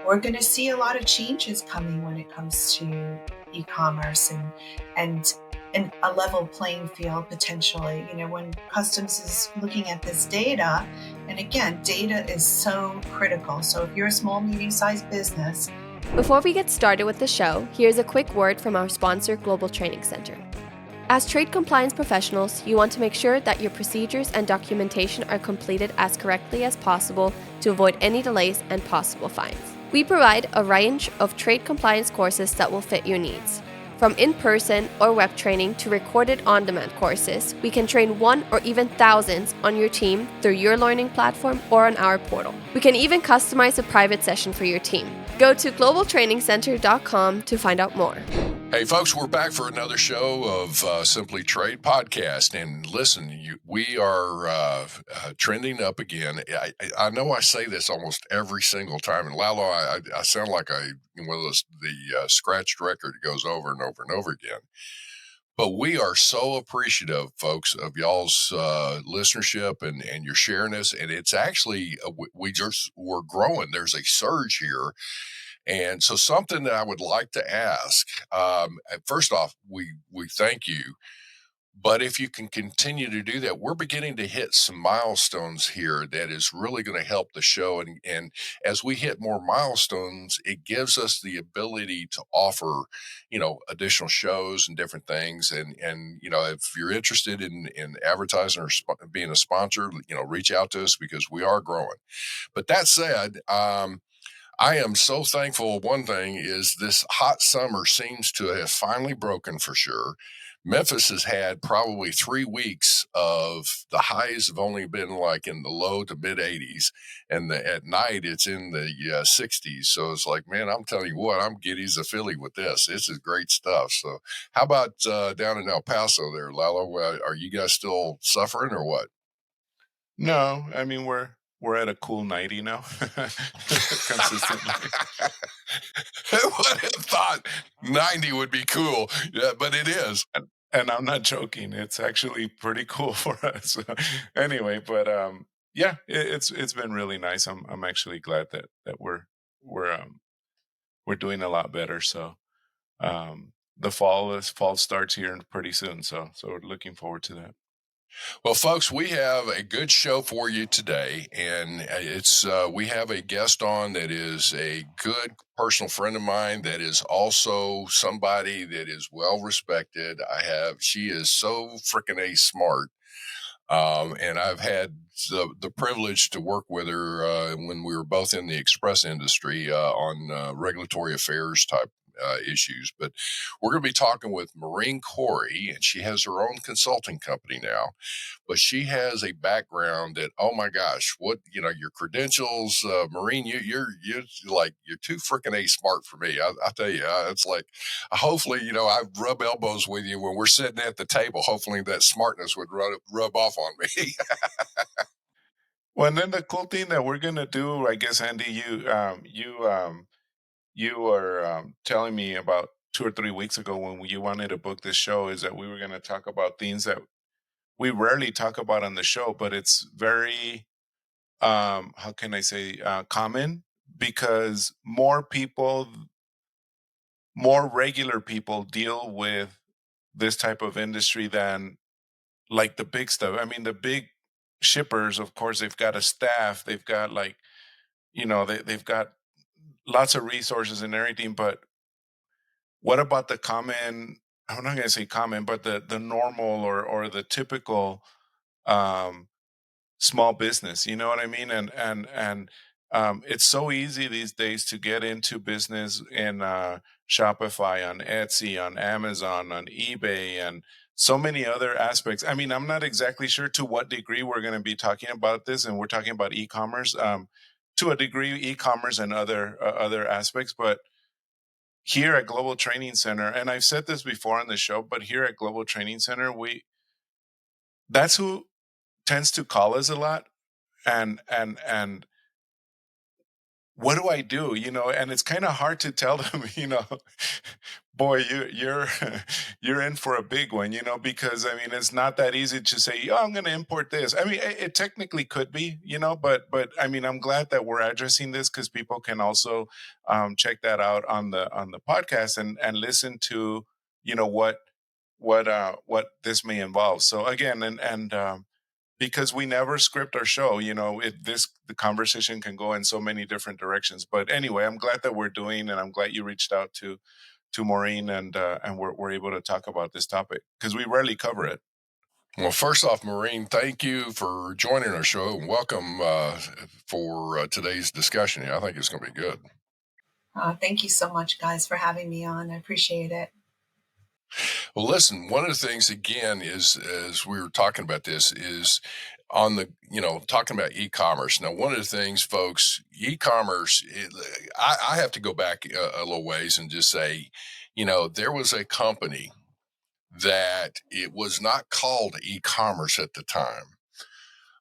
we're going to see a lot of changes coming when it comes to e-commerce and a level playing field potentially. When customs is looking at this data, and again, data is so critical. So if you're a small, medium-sized business. Before we get started with the show, here's a quick word from our sponsor, Global Training Center. As trade compliance professionals, you want to make sure that your procedures and documentation are completed as correctly as possible to avoid any delays and possible fines. We provide a range of trade compliance courses that will fit your needs. From in-person or web training to recorded on-demand courses, we can train one or even thousands on your team through your learning platform or on our portal. We can even customize a private session for your team. Go to globaltrainingcenter.com to find out more. Hey, folks, we're back for another show of Simply Trade podcast. And listen, we are trending up again. I know I say this almost every single time. And Lalo, I sound like one of those the scratched record that goes over and over and over again. But we are so appreciative, folks, of y'all's listenership and your sharing us. And it's actually, we're growing. There's a surge here. And so something that I would like to ask, first off, we thank you. But if you can continue to do that, we're beginning to hit some milestones here that is really going to help the show. And as we hit more milestones, it gives us the ability to offer, additional shows and different things. And if you're interested in advertising or being a sponsor, reach out to us because we are growing. But that said, I am so thankful. One thing is this hot summer seems to have finally broken for sure. Memphis has had probably 3 weeks of the highs have only been like in the low to mid 80s, and at night it's in the 60s. So it's like, man, I'm telling you what, I'm giddy as a filly with this. This is great stuff. So how about down in El Paso there, Lalo? Are you guys still suffering or what? No, I mean we're at a cool 90 now, consistently. Who would have thought 90 would be cool? Yeah, but it is. And I'm not joking. It's actually pretty cool for us. Anyway, but yeah, it's been really nice. I'm actually glad that we're doing a lot better. So the fall starts here pretty soon. So we're looking forward to that. Well, folks, we have a good show for you today, and we have a guest on that is a good personal friend of mine that is also somebody that is well respected. She is so freaking smart, and I've had the privilege to work with her when we were both in the express industry on regulatory affairs type issues. But we're going to be talking with Maureen Cori, and she has her own consulting company now. But she has a background that, oh my gosh, your credentials, Maureen, you're too freaking smart for me. I tell you, it's like, hopefully, I rub elbows with you when we're sitting at the table. Hopefully that smartness would rub off on me. Well, and then the cool thing that we're gonna do, I guess, Andy, you were telling me about 2 or 3 weeks ago when you wanted to book this show is that we were going to talk about things that we rarely talk about on the show, but it's very, how can I say, common because more regular people deal with this type of industry than like the big stuff. I mean, the big shippers, of course, they've got a staff, they've got they've got lots of resources and everything, but what about the common? I'm not going to say common, but the normal or the typical um, small business. You know what I mean? And it's so easy these days to get into business in Shopify, on Etsy, on Amazon, on eBay, and so many other aspects. I mean, I'm not exactly sure to what degree we're going to be talking about this, and we're talking about e-commerce. To a degree, e-commerce and other aspects, but here at Global Training Center, and I've said this before on the show, but here at Global Training Center, that's who tends to call us a lot. And what do I do? And it's kind of hard to tell them, boy, you're you're in for a big one, because I mean, it's not that easy to say, oh, I'm going to import this. I mean, it technically could be, but I mean, I'm glad that we're addressing this because people can also check that out on the podcast and listen to, what this may involve. So again, and because we never script our show, the conversation can go in so many different directions. But anyway, I'm glad that we're doing, and I'm glad you reached out to Maureen, and we're able to talk about this topic because we rarely cover it. Well, first off, Maureen, thank you for joining our show and welcome for today's discussion. I think it's going to be good. Thank you so much, guys, for having me on. I appreciate it. Well, listen, one of the things, again, is as we were talking about this, is on the, talking about e-commerce. Now, one of the things, folks, e-commerce, I have to go back a little ways and just say, there was a company that it was not called e-commerce at the time,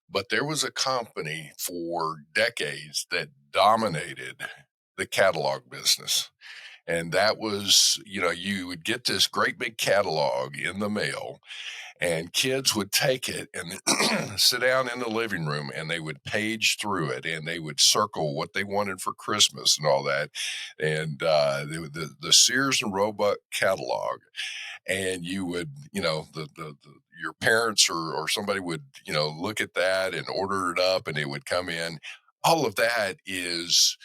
but there was a company for decades that dominated the catalog business. And that was, you would get this great big catalog in the mail, and kids would take it and sit down in the living room and they would page through it and they would circle what they wanted for Christmas and all that. And the Sears and Roebuck catalog. And you would, your parents or somebody would, look at that and order it up and it would come in. All of that is,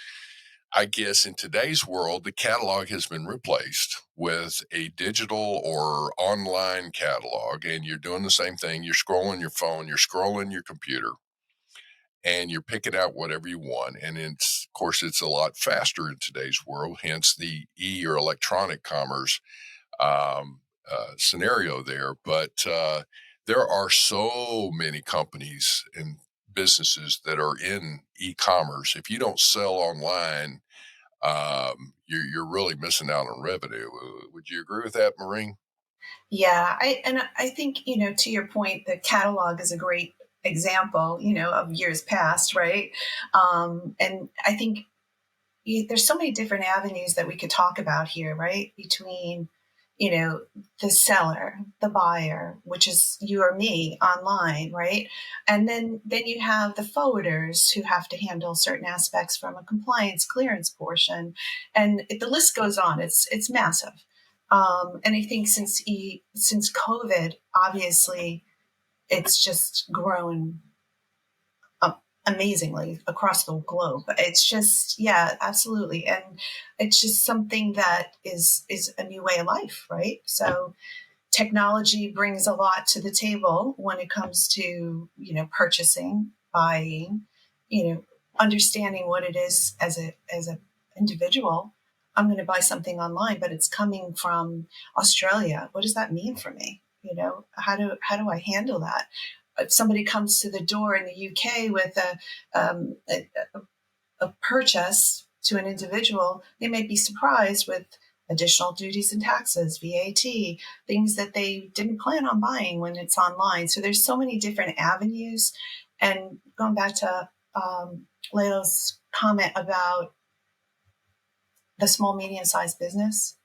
I guess, in today's world, the catalog has been replaced with a digital or online catalog, and you're doing the same thing. You're scrolling your phone, you're scrolling your computer, and you're picking out whatever you want. And it's, of course, it's a lot faster in today's world, hence the or electronic commerce scenario there. But there are so many companies and businesses that are in e-commerce. If you don't sell online, you're really missing out on revenue. Would you agree with that, Maureen? Yeah, I think, to your point, the catalog is a great example, of years past, right? And I think there's so many different avenues that we could talk about here, right? Between, the seller, the buyer, which is you or me online, right? And then you have the forwarders who have to handle certain aspects from a compliance clearance portion, and the list goes on. It's massive. And I think since COVID, obviously, it's just grown amazingly across the globe. It's just, yeah, absolutely. And it's just something that is a new way of life, right? So technology brings a lot to the table when it comes to, purchasing, buying, understanding what it is as a individual. I'm going to buy something online, but it's coming from Australia. What does that mean for me? How do I handle that? If somebody comes to the door in the UK with a purchase to an individual, they may be surprised with additional duties and taxes, VAT, things that they didn't plan on buying when it's online. So there's so many different avenues. And going back to Lalo's comment about the small, medium-sized business,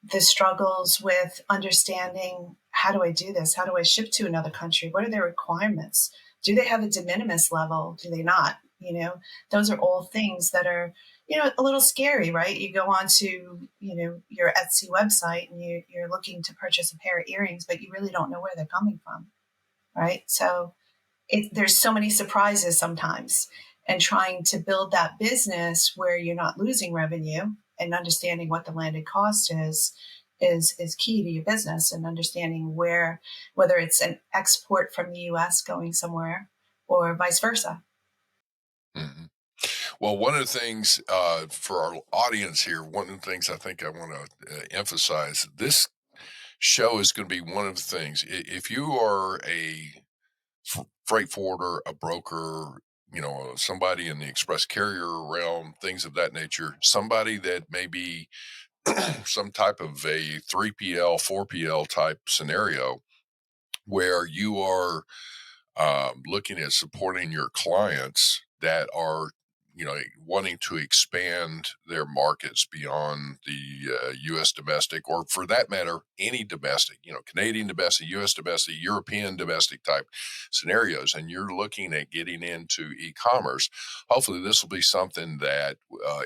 the struggles with understanding, how do I do this? How do I ship to another country? What are their requirements? Do they have a de minimis level? Do they not? Those are all things that are, a little scary, right? You go on to, your Etsy website and you're looking to purchase a pair of earrings, but you really don't know where they're coming from, right? So there's so many surprises sometimes, and trying to build that business where you're not losing revenue and understanding what the landed cost is key to your business, and understanding whether it's an export from the US going somewhere or vice versa. Mm-hmm. Well, one of the things for our audience here, one of the things I think I want to emphasize, this show is going to be one of the things. If you are a freight forwarder, a broker, somebody in the express carrier realm, things of that nature, somebody that may be some type of a 3PL, 4PL type scenario where you are looking at supporting your clients that are, wanting to expand their markets beyond the U.S. domestic, or for that matter, any domestic, Canadian domestic, U.S. domestic, European domestic type scenarios, and you're looking at getting into e-commerce, hopefully this will be something that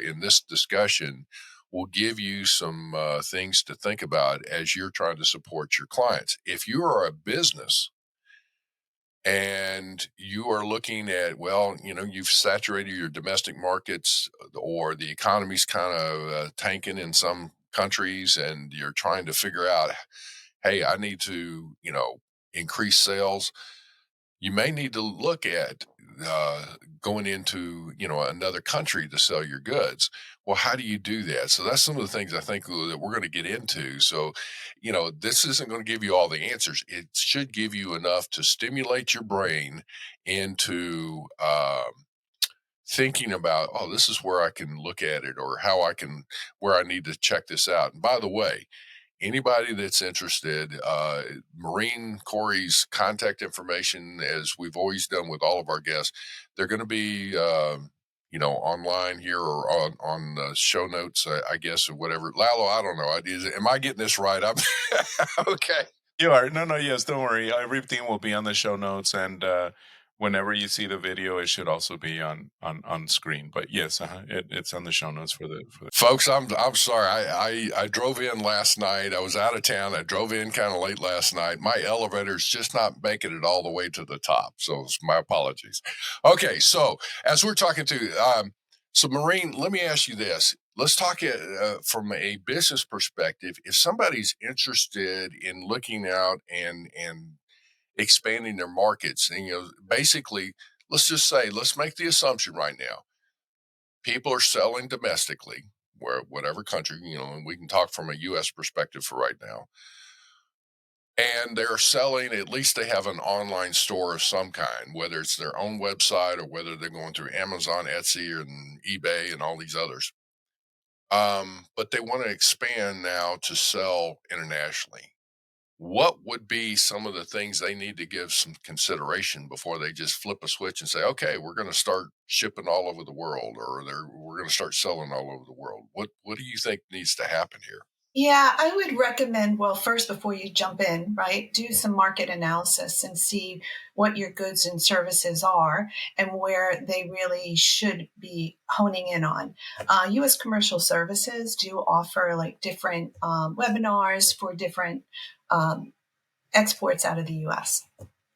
in this discussion will give you some things to think about as you're trying to support your clients. If you are a business and you are looking at, well, you've saturated your domestic markets, or the economy's kind of tanking in some countries, and you're trying to figure out, hey, I need to, increase sales. You may need to look at going into another country to sell your goods. Well, how do you do that? So that's some of the things I think that we're going to get into. So this isn't going to give you all the answers. It should give you enough to stimulate your brain into thinking about, oh, this is where I can look at it, or where I need to check this out. And by the way, anybody that's interested, Maureen Cori's contact information, as we've always done with all of our guests, they're going to be, online here, or on the show notes, I guess, or whatever. Lalo, I don't know. Am I getting this right? I'm okay. You are. No, yes, don't worry. Everything will be on the show notes, and whenever you see the video, it should also be on screen. But yes, it's on the show notes for the. Folks, I'm sorry. I drove in last night. I was out of town. I drove in kind of late last night. My elevator's just not making it all the way to the top, so my apologies. Okay, so as we're talking so Maureen, let me ask you this. Let's talk from a business perspective. If somebody's interested in looking out and expanding their markets, and basically, let's make the assumption right now, people are selling domestically, whatever country, and we can talk from a U.S. perspective for right now, and they're selling, at least they have an online store of some kind, whether it's their own website or whether they're going through Amazon, Etsy, and eBay and all these others. But they want to expand now to sell internationally. What would be some of the things they need to give some consideration before they just flip a switch and say, okay, we're going to start shipping all over the world, or we're going to start selling all over the world? What do you think needs to happen here? Yeah, I would recommend, well, first, before you jump in, right, do some market analysis and see what your goods and services are and where they really should be honing in on. U.S. commercial services do offer like different webinars for different exports out of the U.S.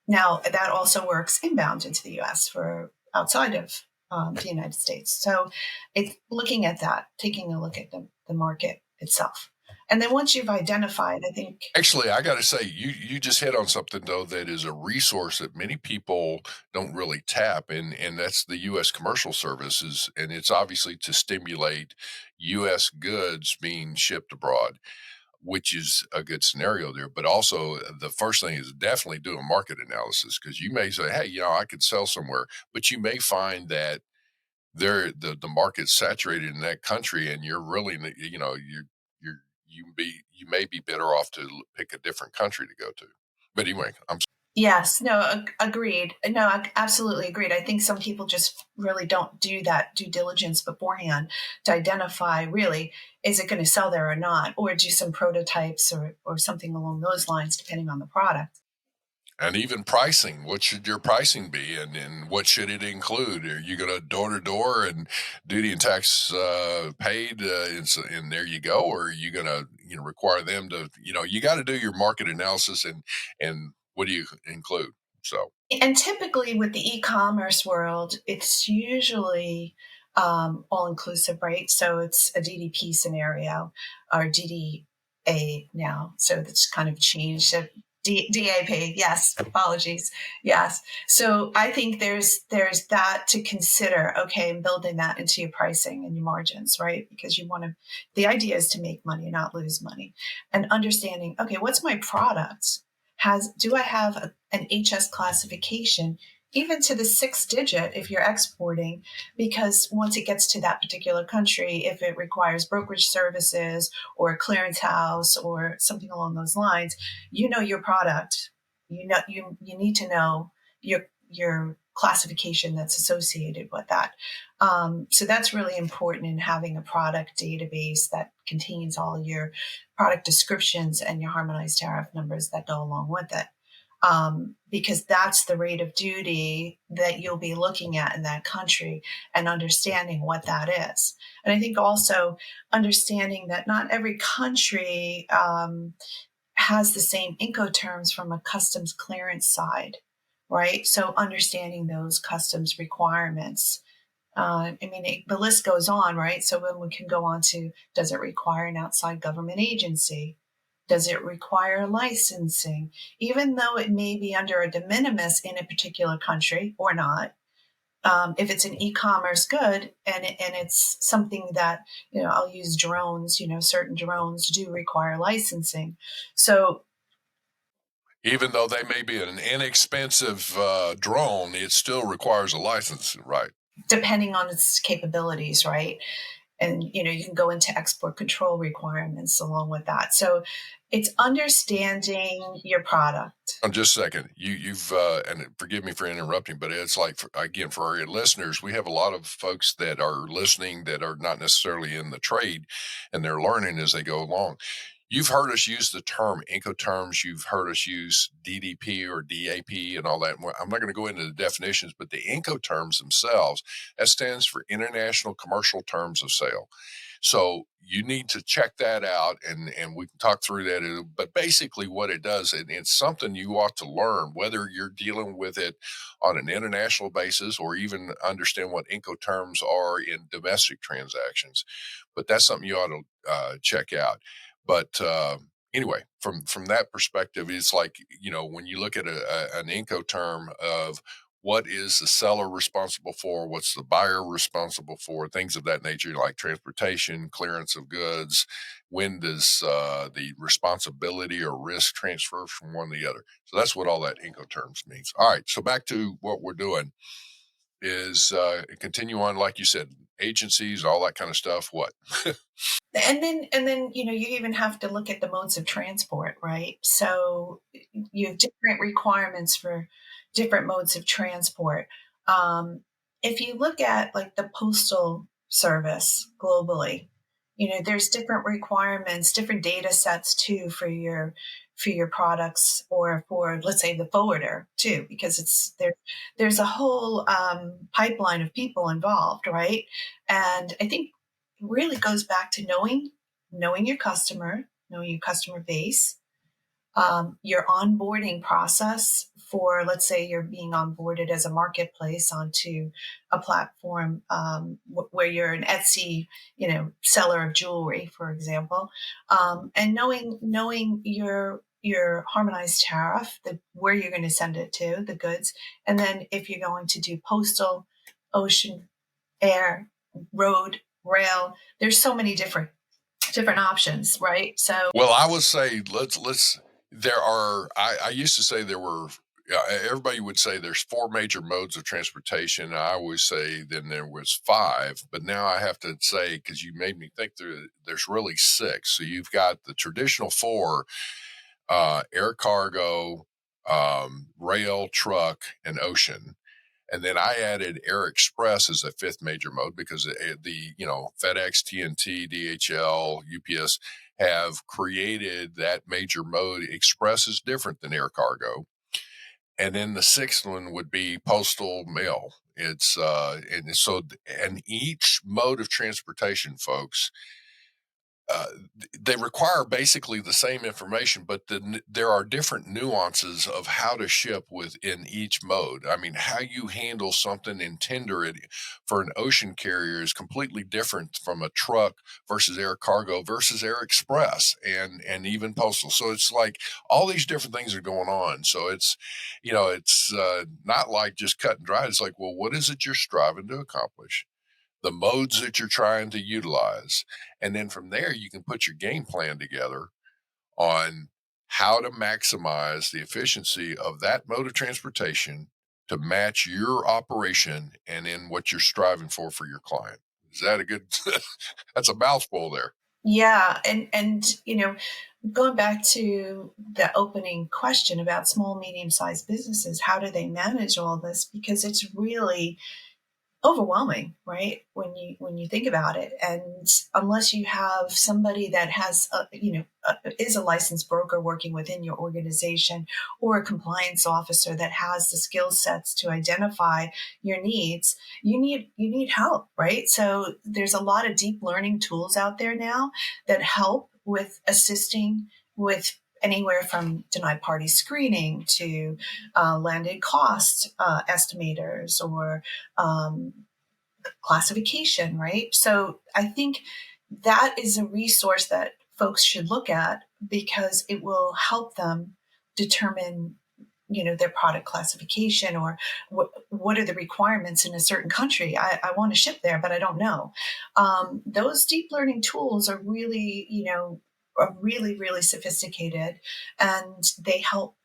Now, that also works inbound into the U.S. for outside of the United States. So it's looking at that, taking a look at the market itself. And then once you've identified, I think. Actually, I got to say, you just hit on something, though, that is a resource that many people don't really tap, and that's the U.S. commercial services. And it's obviously to stimulate U.S. goods being shipped abroad, which is a good scenario there. But also, the first thing is definitely do a market analysis, because you may say, hey, I could sell somewhere, but you may find that the market's saturated in that country, and you're really, you may be better off to pick a different country to go to. But anyway, Yes, no, agreed. No, absolutely agreed. I think some people just really don't do that due diligence beforehand to identify, really, is it going to sell there or not, or do some prototypes or something along those lines, depending on the product. And even pricing, what should your pricing be, and what should it include? Are you going to door to door and duty and tax paid, and there you go? Or are you going to require them to, you got to do your market analysis, and what do you include? So, and typically with the e-commerce world, it's usually all inclusive, right? So it's a DDP scenario, or DDA now. So that's kind of changed. DAP, yes, apologies, yes. So I think there's that to consider. Okay, and building that into your pricing and your margins, right? Because the idea is to make money, not lose money, and understanding. Okay, what's my product? Do I have an HS classification, even to the 6th digit if you're exporting? Because once it gets to that particular country, if it requires brokerage services or a clearance house or something along those lines, your product, you need to know your classification that's associated with that. So that's really important in having a product database that contains all your product descriptions and your harmonized tariff numbers that go along with it. Because that's the rate of duty that you'll be looking at in that country and understanding what that is. And I think also understanding that not every country has the same Incoterms from a customs clearance side, right? So understanding those customs requirements. The list goes on, right? So when we can go on to, does it require an outside government agency? Does it require licensing? Even though it may be under a de minimis in a particular country or not, if it's an e-commerce good and it's something that, I'll use drones, certain drones do require licensing. So even though they may be an inexpensive drone, it still requires a license, right? Depending on its capabilities, right? And, you can go into export control requirements along with that. So it's understanding your product. Just a second. You've and forgive me for interrupting, but it's like, again, for our listeners, we have a lot of folks that are listening that are not necessarily in the trade, and they're learning as they go along. You've heard us use the term Incoterms. You've heard us use DDP or DAP and all that. I'm not going to go into the definitions, but the Incoterms themselves, that stands for International Commercial Terms of Sale. So you need to check that out, and we can talk through that. But basically what it does, and it's something you ought to learn, whether you're dealing with it on an international basis or even understand what Incoterms are in domestic transactions. But that's something you ought to check out. But anyway, from that perspective, it's like, when you look at an Incoterm of what is the seller responsible for, what's the buyer responsible for, things of that nature, like transportation, clearance of goods, when does the responsibility or risk transfer from one to the other. So that's what all that Incoterms means. All right, so back to what we're doing is continue on, like you said, agencies, all that kind of stuff. What? And then, you even have to look at the modes of transport, right? So you have different requirements for different modes of transport. If you look at like the postal service globally, there's different requirements, different data sets too for your products, or for, let's say, the forwarder too, because there's a whole pipeline of people involved, right? And I think it really goes back to knowing your customer, knowing your customer base, your onboarding process for, let's say, you're being onboarded as a marketplace onto a platform where you're an Etsy, seller of jewelry, for example, and knowing your harmonized tariff, where you're going to send it to, the goods, and then if you're going to do postal, ocean, air, road, rail, there's so many different options, right? So, well, I would say let's there are, I used to say there were, everybody would say there's 4 major modes of transportation. I always say then there was 5, but now I have to say, because you made me think, there's really 6. So you've got the traditional 4, air cargo, rail, truck, and ocean. And then I added Air Express as a 5th major mode because the FedEx, TNT, DHL, UPS have created that major mode. Express is different than air cargo. And then the 6th one would be postal mail. It's and each mode of transportation, folks, they require basically the same information, but there are different nuances of how to ship within each mode. I mean, how you handle something and tender it for an ocean carrier is completely different from a truck versus air cargo versus air express and even postal. So it's like all these different things are going on. So it's not like just cut and dry. It's like, well, what is it you're striving to accomplish? The modes that you're trying to utilize. And then from there, you can put your game plan together on how to maximize the efficiency of that mode of transportation to match your operation and in what you're striving for your client. Is that a good, that's a mouthful there. Yeah, and going back to the opening question about small, medium-sized businesses, how do they manage all this? Because it's really overwhelming, right? When you think about it, and unless you have somebody that has is a licensed broker working within your organization, or a compliance officer that has the skill sets to identify your needs, you need help, right? So there's a lot of deep learning tools out there now that help with assisting with anywhere from denied party screening to landed cost estimators, or um, classification, right? So I think that is a resource that folks should look at, because it will help them determine, their product classification, or what are the requirements in a certain country. I want to ship there, but I don't know. Those deep learning tools are really, are really, really sophisticated, and they help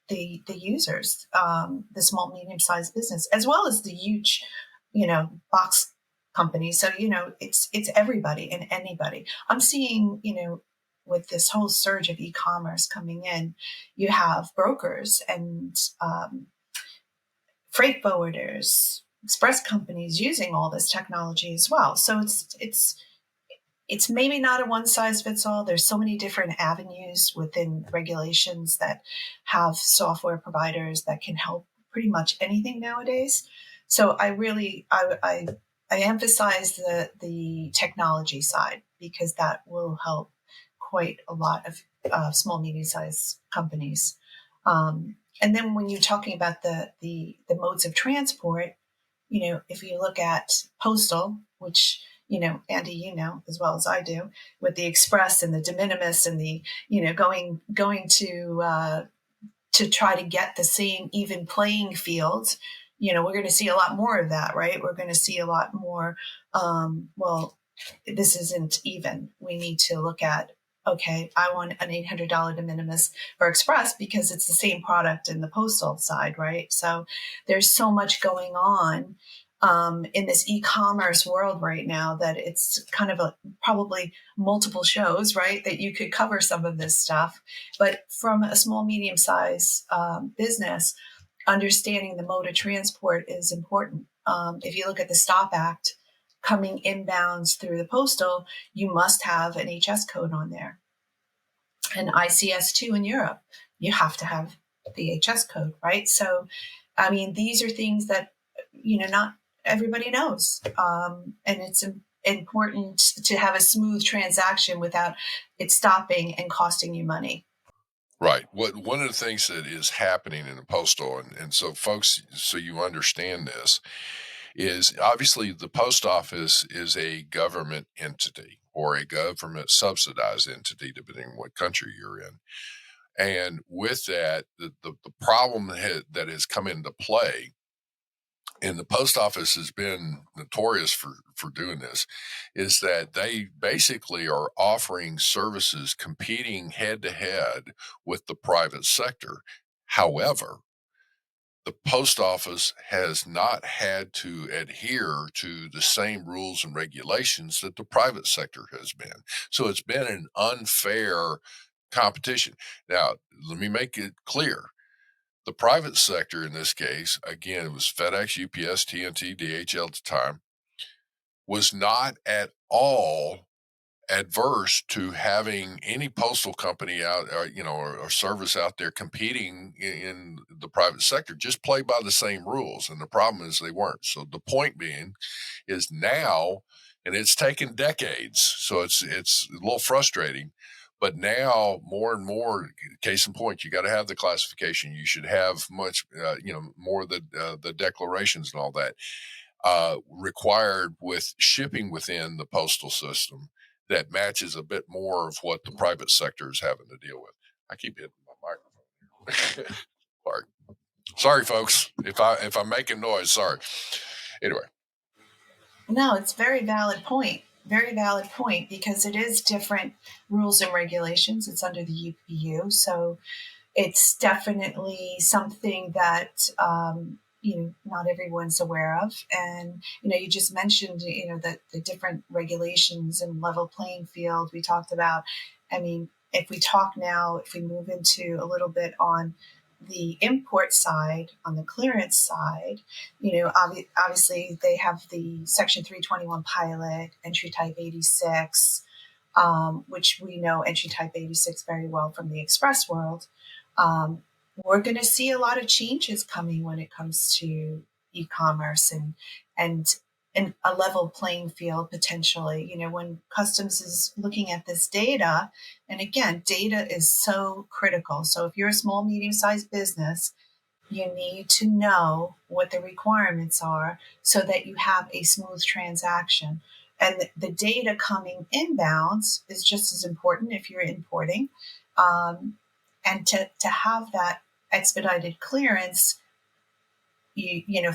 the users, the small, medium sized business, as well as the huge, box companies. So it's everybody and anybody. I'm seeing, with this whole surge of e-commerce coming in, you have brokers and freight forwarders, express companies using all this technology as well. So it's maybe not a one size fits all. There's so many different avenues within regulations that have software providers that can help pretty much anything nowadays. So I emphasize the technology side, because that will help quite a lot of small, medium sized companies. And then when you're talking about the modes of transport, if you look at postal, which, Andy, as well as I do, with the express and the de minimis and the, going to try to get the same even playing field, we're going to see a lot more of that, right? We're going to see a lot more, well, this isn't even. We need to look at, okay, I want an $800 de minimis for express because it's the same product in the postal side, right? So there's so much going on in this e-commerce world right now, that it's kind of probably multiple shows, right, that you could cover some of this stuff. But from a small, medium size business, understanding the mode of transport is important. If you look at the STOP Act, coming inbounds through the postal, you must have an HS code on there. And ICS2 in Europe, you have to have the HS code, right? So, I mean, these are things that, not everybody knows. And it's important to have a smooth transaction without it stopping and costing you money. Right. One of the things that is happening in the postal, and so folks, so you understand this, is obviously the post office is a government entity, or a government subsidized entity, depending on what country you're in. And with that, the problem that has come into play, and the post office has been notorious for doing this, is that they basically are offering services competing head to head with the private sector. However, the post office has not had to adhere to the same rules and regulations that the private sector has been. So it's been an unfair competition. Now, let me make it clear. The private sector in this case, again, it was FedEx, UPS, TNT, DHL at the time, was not at all adverse to having any postal company out, or service out there competing in the private sector. Just play by the same rules. And the problem is they weren't. So the point being is now, and it's taken decades, so it's a little frustrating. But now, more and more, case in point, you got to have the classification. You should have much, more of the declarations and all that required with shipping within the postal system, that matches a bit more of what the private sector is having to deal with. I keep hitting my microphone. Sorry. Sorry, folks. If I'm making noise, sorry. Anyway. No, it's very valid point. Very valid point, because it is different rules and regulations. It's under the UPU. So it's definitely something that not everyone's aware of. And you just mentioned that the different regulations and level playing field we talked about. I mean, if we move into a little bit on the import side, on the clearance side, obviously they have the Section 321 pilot, entry type 86, which we know entry type 86 very well from the express world. We're going to see a lot of changes coming when it comes to e-commerce and a level playing field potentially. When customs is looking at this data, and again, data is so critical. So if you're a small, medium-sized business, you need to know what the requirements are so that you have a smooth transaction. And the data coming inbounds is just as important if you're importing. And to have that expedited clearance,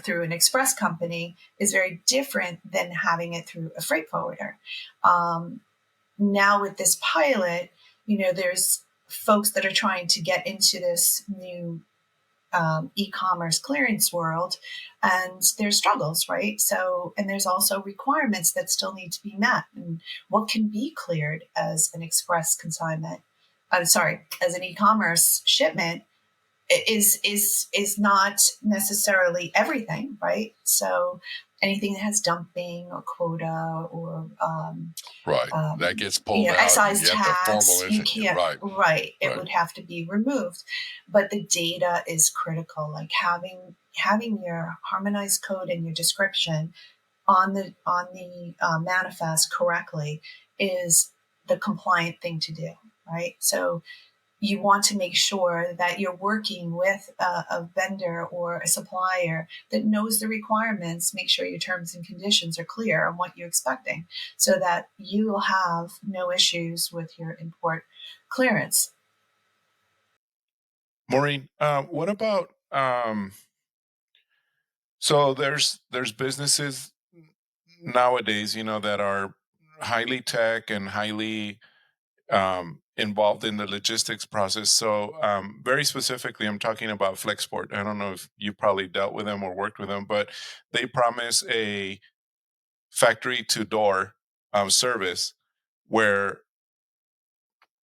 through an express company is very different than having it through a freight forwarder. Now with this pilot, there's folks that are trying to get into this new e-commerce clearance world, and there's struggles, right? So, and there's also requirements that still need to be met, and what can be cleared as an express consignment. As an e-commerce shipment is not necessarily everything, right? So anything that has dumping or quota or right, that gets pulled out. Excise You have to tax, you formalize it. can't, right. It would have to be removed. But the data is critical. Like having your harmonized code and your description on the manifest correctly is the compliant thing to do, right? So you want to make sure that you're working with a vendor or a supplier that knows the requirements. Make sure your terms and conditions are clear on what you're expecting so that you will have no issues with your import clearance. Maureen, what about so there's businesses nowadays, that are highly tech and highly involved in the logistics process. So very specifically, I'm talking about Flexport. I don't know if you probably dealt with them or worked with them, but they promise a factory to door service where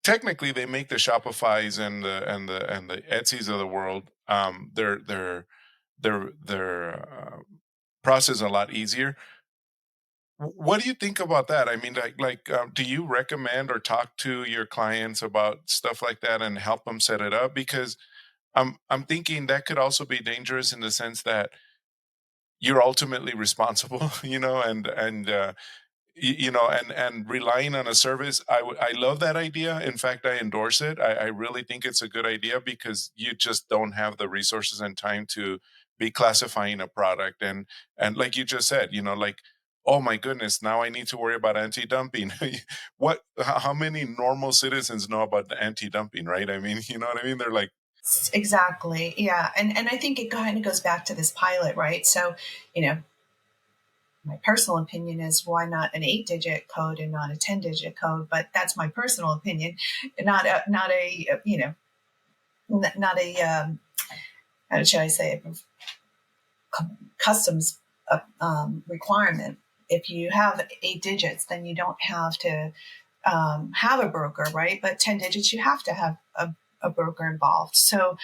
technically they make the Shopify's and the Etsy's of the world their process a lot easier. What do you think about that? I mean, do you recommend or talk to your clients about stuff like that and help them set it up? Because I'm thinking that could also be dangerous in the sense that you're ultimately responsible, and relying on a service. I love that idea. In fact, I endorse it. I really think it's a good idea because you just don't have the resources and time to be classifying a product. And like you just said, like, oh my goodness, now I need to worry about anti-dumping. How many normal citizens know about the anti-dumping, right? I mean, you know what I mean? They're like, exactly. Yeah. And I think it kind of goes back to this pilot, right? So, my personal opinion is why not an 8-digit code and not a 10-digit code? But that's my personal opinion, not a how should I say it, customs requirement. If you have 8 digits, then you don't have to have a broker, right? But 10 digits, you have to have a broker involved. So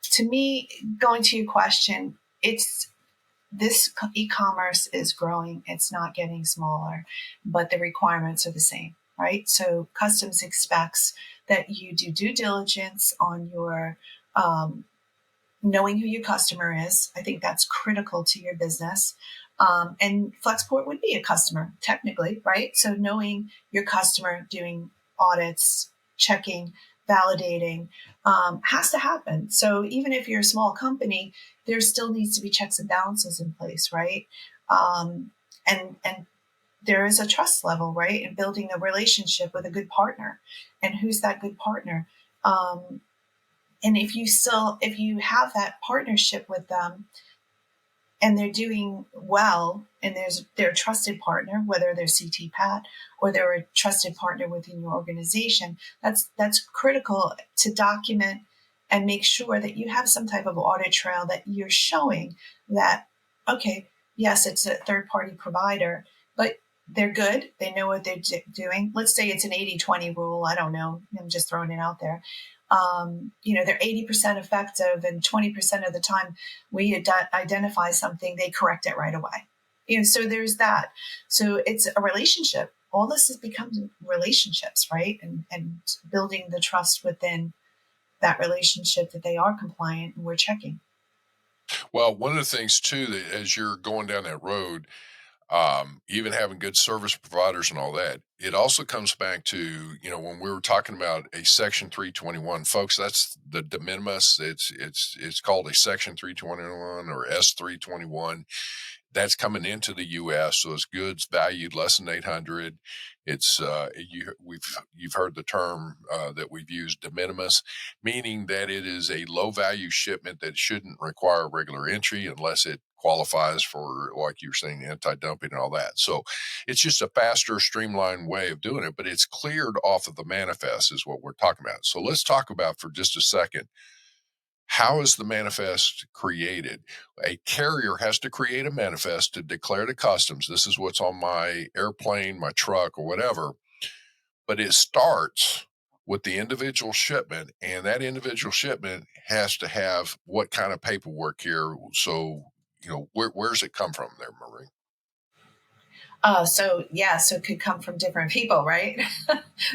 to me, going to your question, this e-commerce is growing. It's not getting smaller, but the requirements are the same, right? So customs expects that you do due diligence on your knowing who your customer is. I think that's critical to your business. And Flexport would be a customer, technically, right? So knowing your customer, doing audits, checking, validating has to happen. So even if you're a small company, there still needs to be checks and balances in place, right? And there is a trust level, right? And building a relationship with a good partner. And who's that good partner? And if you have that partnership with them and they're doing well and they're a trusted partner, whether they're CTPAT or they're a trusted partner within your organization, that's critical to document and make sure that you have some type of audit trail that you're showing that, okay, yes, it's a third party provider, but they're good. They know what they're doing. Let's say it's an 80-20 rule. I don't know. I'm just throwing it out there. They're 80% effective, and 20% of the time we identify something, they correct it right away. So there's that. So it's a relationship. All this has become relationships, right? And building the trust within that relationship that they are compliant and we're checking. Well, one of the things too that as you're going down that road, even having good service providers and all that, it also comes back to, when we were talking about a Section 321, folks, that's the de minimis. It's called a Section 321 or S321. That's coming into the U.S. So it's goods valued less than 800. You've heard the term that we've used, de minimis, meaning that it is a low value shipment that shouldn't require regular entry unless it qualifies for, like you were saying, anti-dumping and all that. So it's just a faster, streamlined way of doing it, but it's cleared off of the manifest is what we're talking about. So let's talk about for just a second, how is the manifest created? A carrier has to create a manifest to declare to customs, this is what's on my airplane, my truck, or whatever. But it starts with the individual shipment, and that individual shipment has to have what kind of paperwork here. So, where's it come from there, Maureen? So it could come from different people, right?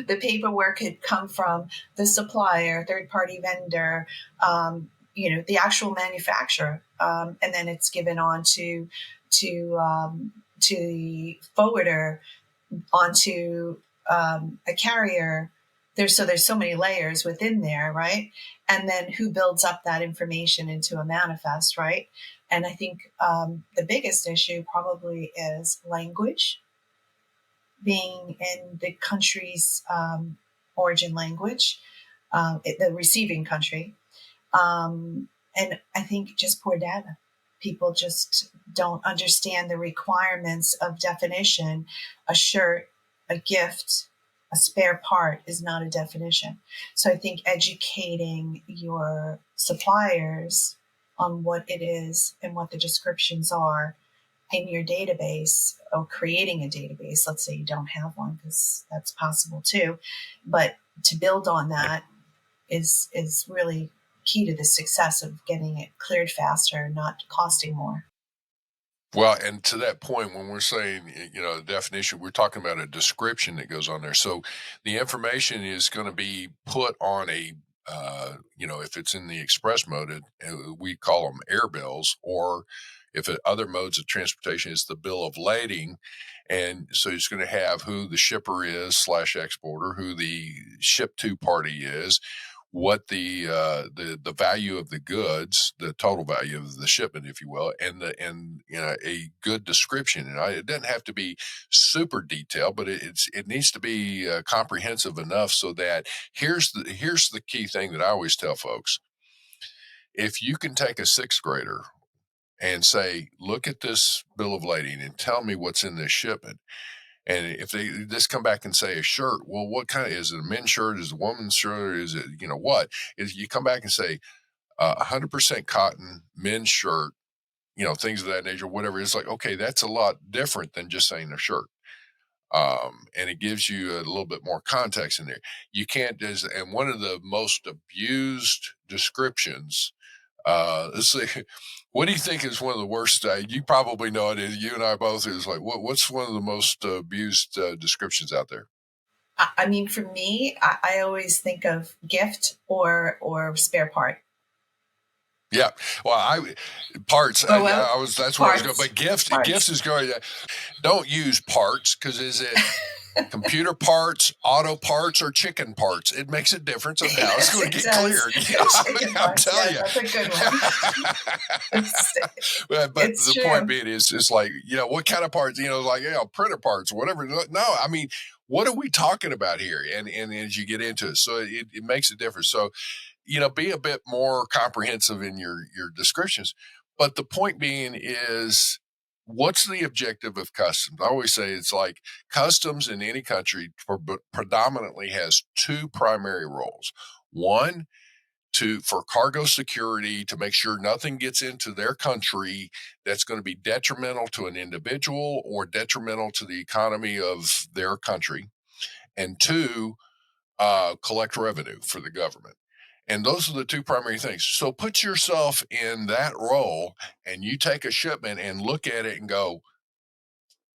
The paperwork could come from the supplier, third party vendor, the actual manufacturer, and then it's given on to the forwarder, onto a carrier. There's so many layers within there, right? And then who builds up that information into a manifest, right? And I think the biggest issue probably is language, being in the country's origin language, the receiving country. And I think just poor data. People just don't understand the requirements of definition. A shirt, a gift, a spare part is not a definition. So I think educating your suppliers on what it is and what the descriptions are in your database, or creating a database. Let's say you don't have one, because that's possible too. But to build on that is really key to the success of getting it cleared faster, not costing more. Well, and to that point, when we're saying, the definition, we're talking about a description that goes on there. So the information is going to be put on if it's in the express mode, we call them air bills, or if other modes of transportation, it's the bill of lading. And so it's going to have who the shipper is / exporter, who the ship to party is, what the value of the goods, the total value of the shipment, if you will, and a good description. And it doesn't have to be super detailed, but it needs to be comprehensive enough so that here's the key thing that I always tell folks: if you can take a sixth grader and say, look at this bill of lading and tell me what's in this shipment. And if they just come back and say a shirt, well, what kind of, is it a men's shirt? Is it a woman's shirt? Is it, what? Is you come back and say 100% cotton men's shirt, things of that nature, whatever. It's like, okay, that's a lot different than just saying a shirt. And it gives you a little bit more context in there. You can't, and one of the most abused descriptions, let's see, what do you think is one of the worst? You probably know it. You and I both is like, what's one of the most abused descriptions out there? I mean, for me, I always think of gift or spare part. Yeah, well, parts. Oh, well, That's parts, where I was going. But gifts is going. Don't use parts, because is it computer parts, auto parts, or chicken parts? It makes a difference of how it's going to get cleared. I'm telling you, that's a good one. but the true. point being is, it's like, what kind of parts? Like printer parts, or whatever. No, I mean, what are we talking about here? And as you get into it, so it makes a difference. So, be a bit more comprehensive in your descriptions. But the point being is, what's the objective of customs? I always say it's like customs in any country predominantly has two primary roles. One, for cargo security, to make sure nothing gets into their country that's going to be detrimental to an individual or detrimental to the economy of their country. And two, collect revenue for the government. And those are the two primary things. So put yourself in that role and you take a shipment and look at it and go,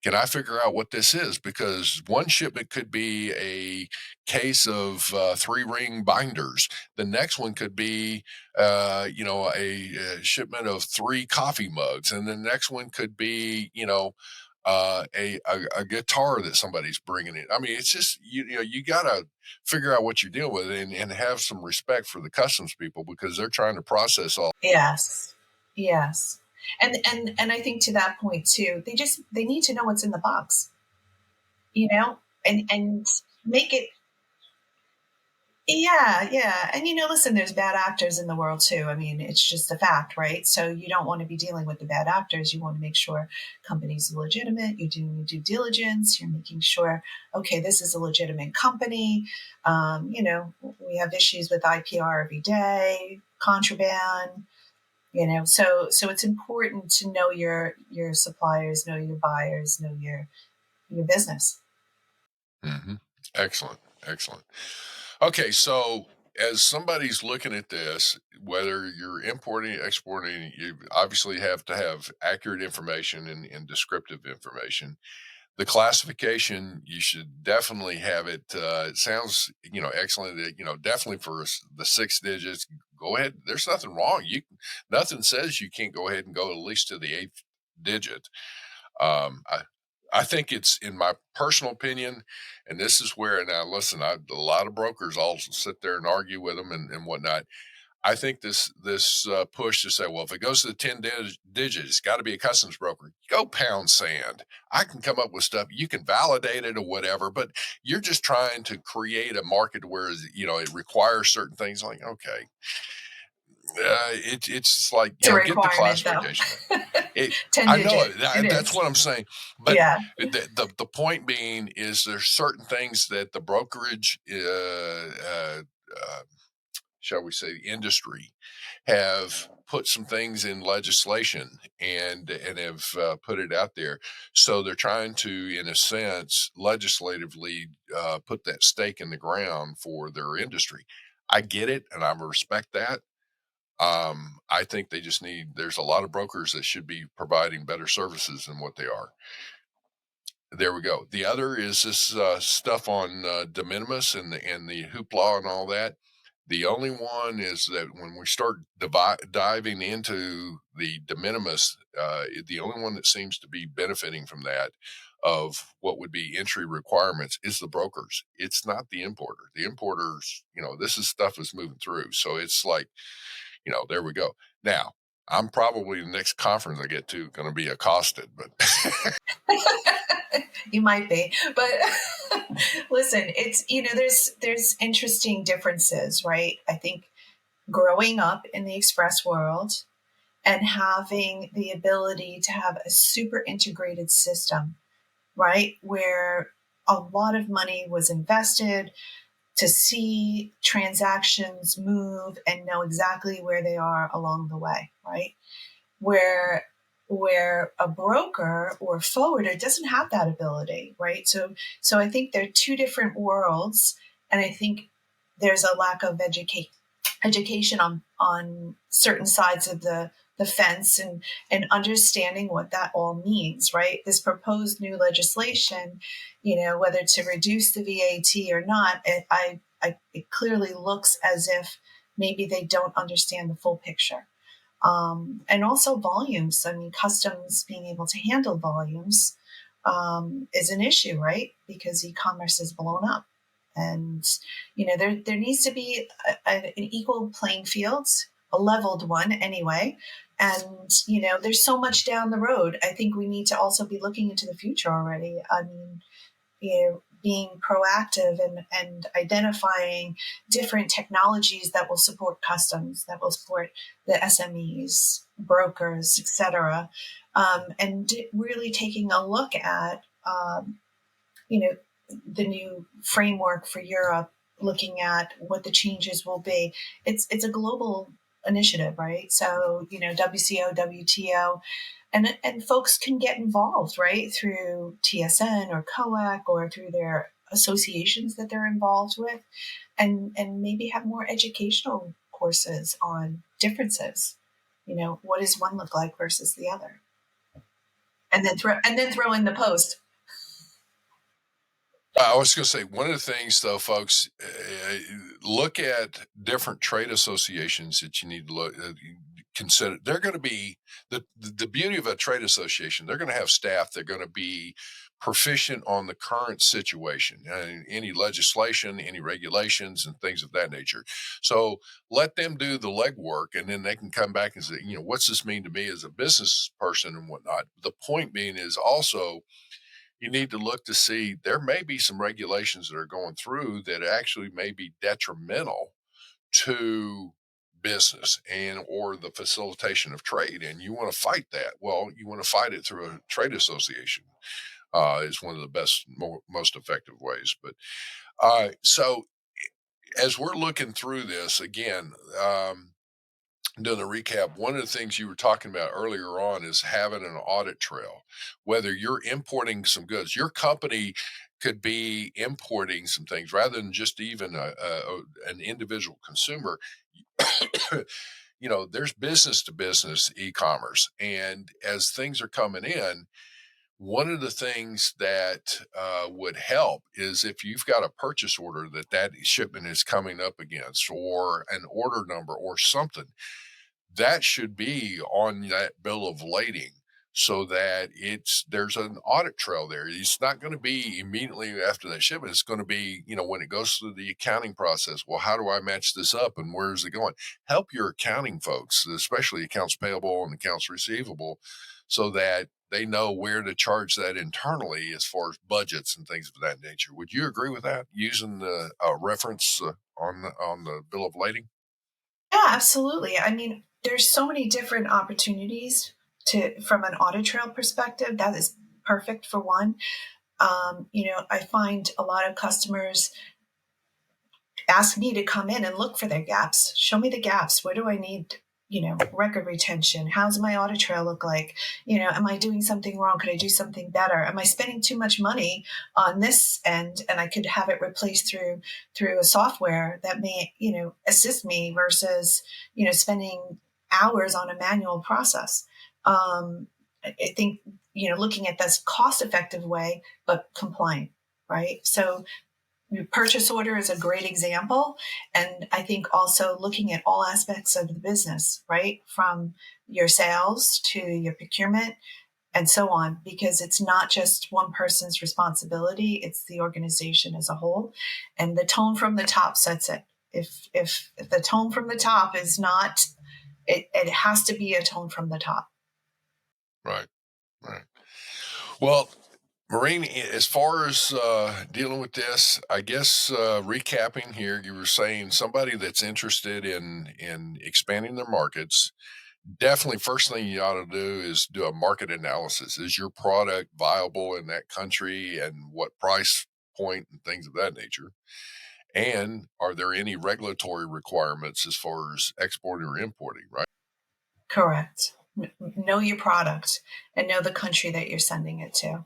can I figure out what this is? Because one shipment could be a case of 3-ring binders. The next one could be, a shipment of 3 coffee mugs, and the next one could be, a guitar that somebody's bringing in. I mean, it's just you got to figure out what you're dealing with, and have some respect for the customs people, because they're trying to process all. Yes. Yes. And I think to that point too, they need to know what's in the box, and make it. Yeah. And listen, there's bad actors in the world too. I mean, it's just a fact, right? So you don't want to be dealing with the bad actors. You want to make sure companies are legitimate. You're doing your due diligence. You're making sure, okay, this is a legitimate company. We have issues with IPR every day, contraband. So it's important to know your suppliers, know your buyers, know your business. Mm-hmm. Excellent. Okay, so as somebody's looking at this, whether you're importing, exporting, you obviously have to have accurate information and descriptive information. The classification, you should definitely have it. It sounds, excellent. Definitely for the 6 digits. Go ahead. There's nothing wrong. Nothing says you can't go ahead and go at least to the 8th digit. I think it's, in my personal opinion, and this is where, now listen, a lot of brokers also sit there and argue with them and whatnot. I think this push to say, well, if it goes to the 10 digits, it's got to be a customs broker. Go pound sand. I can come up with stuff. You can validate it or whatever, but you're just trying to create a market where, it requires certain things. Like, okay, it's like, It's a get the requirement, classification. though. 10 I know digit. It that's is. what I'm saying. But Yeah. the point being is, there's certain things that the brokerage, shall we say, the industry, have put some things in legislation and have put it out there. So they're trying to, in a sense, legislatively put that stake in the ground for their industry. I get it, and I respect that. I think there's a lot of brokers that should be providing better services than what they are. There we go. The other is this stuff on de minimis and the hoopla and all that. The only one is that when we start diving into the de minimis, the only one that seems to be benefiting from that, of what would be entry requirements, is the brokers. It's not the importer. The importers, this is stuff is moving through. So it's like, there we go. Now, I'm probably the next conference I get to going to be accosted, but You might be, but listen, it's, there's interesting differences, right? I think growing up in the express world and having the ability to have a super integrated system, right, where a lot of money was invested to see transactions move and know exactly where they are along the way, right? Where a broker or forwarder doesn't have that ability, right? So I think they're two different worlds, and I think there's a lack of education on certain sides of the fence, and understanding what that all means, right? This proposed new legislation, whether to reduce the VAT or not, it clearly looks as if maybe they don't understand the full picture. And also volumes. I mean, customs being able to handle volumes is an issue, right? Because e-commerce is blown up. And, there needs to be an equal playing field, a leveled one anyway. And, there's so much down the road. I think we need to also be looking into the future already. I mean, being proactive and identifying different technologies that will support customs, that will support the SMEs, brokers, etc., and really taking a look at, the new framework for Europe looking at what the changes will be. It's a global initiative, right? So, WCO, WTO, and folks can get involved, right, through TSN or COAC or through their associations that they're involved with, and maybe have more educational courses on differences. What does one look like versus the other? And then throw in the post. I was going to say, one of the things, though, folks, look at different trade associations that you need to consider. They're going to be the beauty of a trade association. They're going to have staff. They're going to be proficient on the current situation, any legislation, any regulations, and things of that nature. So let them do the legwork, and then they can come back and say, what's this mean to me as a business person and whatnot. The point being is also, you need to look to see there may be some regulations that are going through that actually may be detrimental to business and or the facilitation of trade, and you want to fight that. Well, you want to fight it through a trade association. Is one of the most effective ways. But so as we're looking through this again, doing a recap, one of the things you were talking about earlier on is having an audit trail. Whether you're importing some goods, your company could be importing some things rather than just even an individual consumer. There's business to business e-commerce, and as things are coming in, one of the things that would help is if you've got a purchase order that shipment is coming up against, or an order number or something that should be on that bill of lading, so that there's an audit trail there. It's not going to be immediately after that shipment. It's going to be, when it goes through the accounting process. Well, how do I match this up and where is it going? Help your accounting folks, especially accounts payable and accounts receivable, so that they know where to charge that internally as far as budgets and things of that nature. Would you agree with that, using the reference on the bill of lading? Yeah, absolutely. I mean, there's so many different opportunities from an audit trail perspective. That is perfect for one. I find a lot of customers ask me to come in and look for their gaps. Show me the gaps. Where do I need, record retention? How's my audit trail look like? Am I doing something wrong? Could I do something better? Am I spending too much money on this end, and I could have it replaced through a software that may, assist me versus, spending hours on a manual process. I think, looking at this cost effective way, but compliant, right? So your purchase order is a great example. And I think also looking at all aspects of the business, right? From your sales to your procurement and so on, because it's not just one person's responsibility, it's the organization as a whole. And the tone from the top sets it. If the tone from the top is not, it has to be a tone from the top. Right. Well, Maureen, as far as dealing with this, I guess recapping here, you were saying somebody that's interested in expanding their markets, definitely first thing you ought to do is do a market analysis. Is your product viable in that country, and what price point and things of that nature? And are there any regulatory requirements as far as exporting or importing, right? Correct. Know your product and know the country that you're sending it to.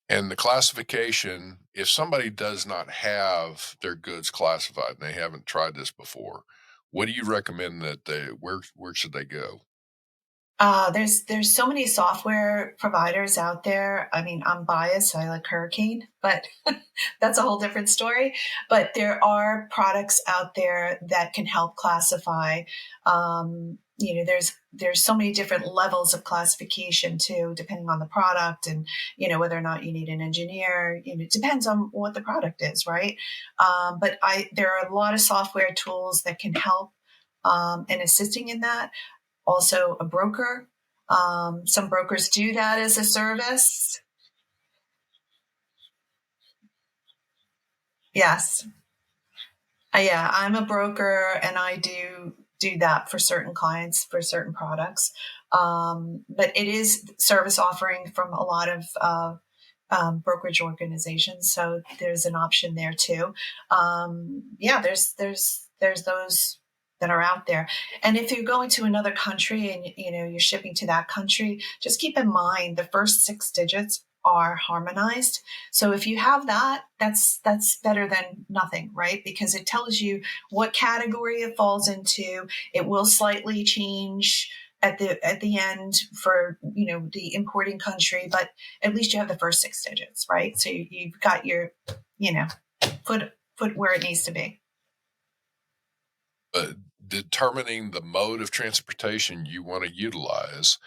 And the classification, if somebody does not have their goods classified and they haven't tried this before, what do you recommend that where should they go? There's so many software providers out there. I mean, I'm biased. I like Hurricane, but that's a whole different story. But there are products out there that can help classify. There's so many different levels of classification too, depending on the product and, whether or not you need an engineer. It depends on what the product is, right? But there are a lot of software tools that can help in assisting in that. Also a broker. Some brokers do that as a service. Yes. Yeah, I'm a broker and I do that for certain clients for certain products. But it is service offering from a lot of brokerage organizations. So there's an option there too. There's those that are out there. And if you're going to another country and you're shipping to that country, just keep in mind the first 6 digits are harmonized. So if you have that, that's better than nothing, right? Because it tells you what category it falls into. It will slightly change at the end for the importing country, but at least you have the first 6 digits, right? So you've got your foot where it needs to be. Determining the mode of transportation you want to utilize.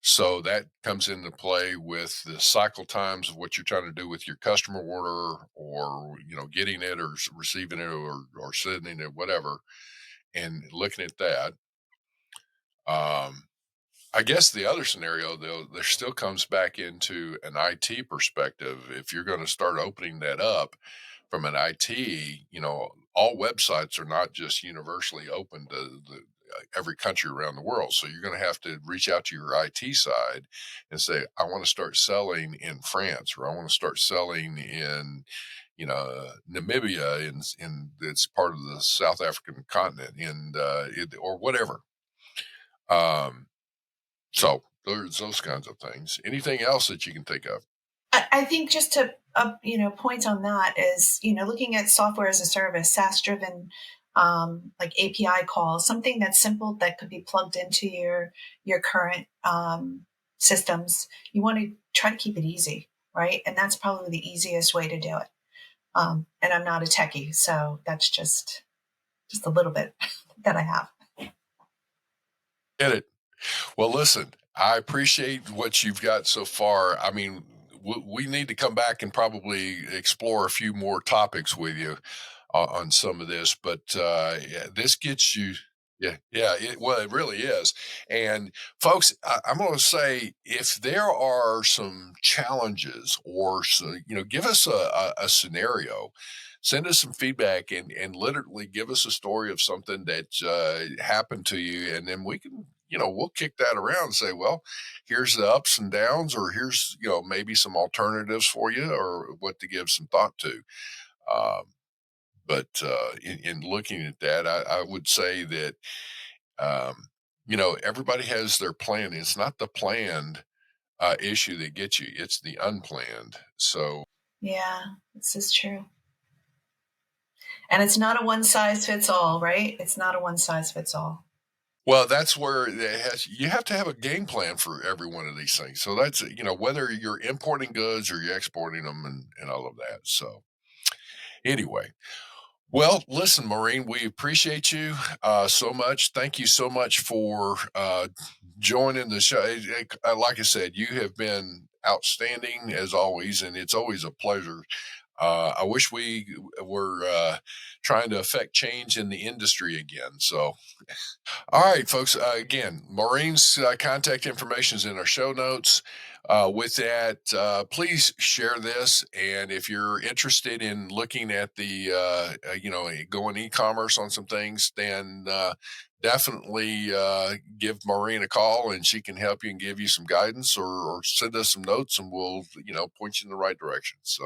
So that comes into play with the cycle times of what you're trying to do with your customer order, or getting it or receiving it or sending it, whatever, and looking at that. I guess the other scenario, though, there still comes back into an IT perspective. If you're going to start opening that up from an IT, all websites are not just universally open to every country around the world. So you're going to have to reach out to your IT side and say, I want to start selling in France, or I want to start selling in Namibia, in it's part of the South African continent, or whatever. So there's those kinds of things. Anything else that you can think of? I think just to point on that is looking at software as a service, SaaS driven, like API calls, something that's simple that could be plugged into your current systems. You want to try to keep it easy, right? And that's probably the easiest way to do it. And I'm not a techie, so that's just a little bit that I have. Get it. Well, listen, I appreciate what you've got so far. I mean, we need to come back and probably explore a few more topics with you on some of this, but this gets you. Yeah, it really is. And folks, I'm going to say, if there are some challenges, or give us a scenario. Send us some feedback and literally give us a story of something that happened to you, and then we can, we'll kick that around and say, well, here's the ups and downs, or here's, maybe some alternatives for you, or what to give some thought to. But in looking at that, I would say that, everybody has their plan. It's not the planned issue that gets you, it's the unplanned. So, yeah, this is true. And it's not a one size fits all, right? It's not a one size fits all. Well, that's where you have to have a game plan for every one of these things. So that's, whether you're importing goods or you're exporting them, and all of that. So anyway, well, listen, Maureen, we appreciate you so much. Thank you so much for joining the show. Like I said, you have been outstanding as always, and it's always a pleasure. I wish we were trying to affect change in the industry again. So, all right, folks. Again, Maureen's contact information is in our show notes. With that, please share this. And if you're interested in looking at the, going e-commerce on some things, then definitely give Maureen a call, and she can help you and give you some guidance, or send us some notes, and we'll, point you in the right direction. So,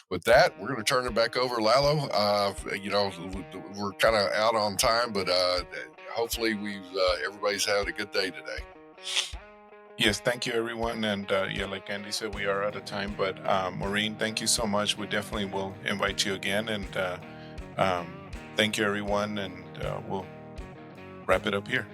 with that, we're going to turn it back over, Lalo. We're kind of out on time, but hopefully everybody's had a good day today. Yes, thank you, everyone. And like Andy said, we are out of time. But Maureen, thank you so much. We definitely will invite you again. And thank you, everyone. And we'll wrap it up here.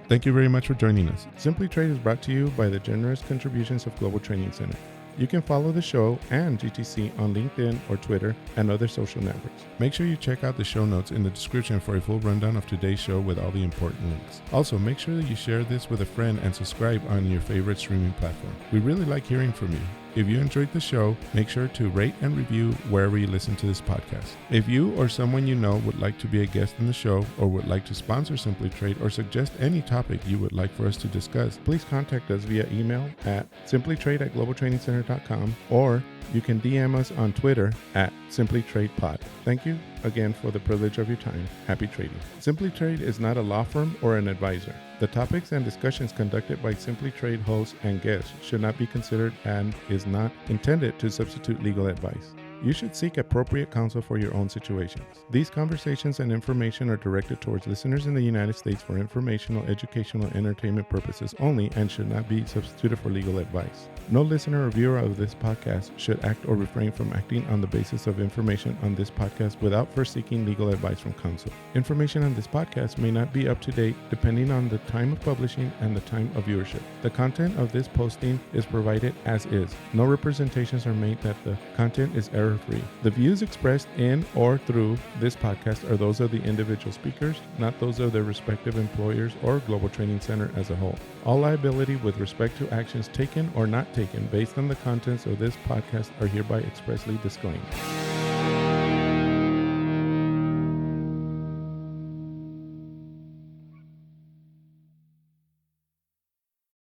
Thank you very much for joining us. Simply Trade is brought to you by the generous contributions of Global Training Center. You can follow the show and GTC on LinkedIn or Twitter and other social networks. Make sure you check out the show notes in the description for a full rundown of today's show with all the important links. Also, make sure that you share this with a friend and subscribe on your favorite streaming platform. We really like hearing from you. If you enjoyed the show, make sure to rate and review wherever you listen to this podcast. If you or someone you know would like to be a guest in the show, or would like to sponsor Simply Trade, or suggest any topic you would like for us to discuss, please contact us via email at simplytrade@globaltrainingcenter.com or you can DM us on Twitter at SimplyTradePod. Thank you again for the privilege of your time. Happy trading. Simply Trade is not a law firm or an advisor. The topics and discussions conducted by Simply Trade hosts and guests should not be considered and is not intended to substitute legal advice. You should seek appropriate counsel for your own situations. These conversations and information are directed towards listeners in the United States for informational, educational, and entertainment purposes only and should not be substituted for legal advice. No listener or viewer of this podcast should act or refrain from acting on the basis of information on this podcast without first seeking legal advice from counsel. Information on this podcast may not be up to date depending on the time of publishing and the time of viewership. The content of this posting is provided as is. No representations are made that the content is error-free. The views expressed in or through this podcast are those of the individual speakers, not those of their respective employers or Global Training Center as a whole. All liability with respect to actions taken or not taken based on the contents of this podcast are hereby expressly disclaimed.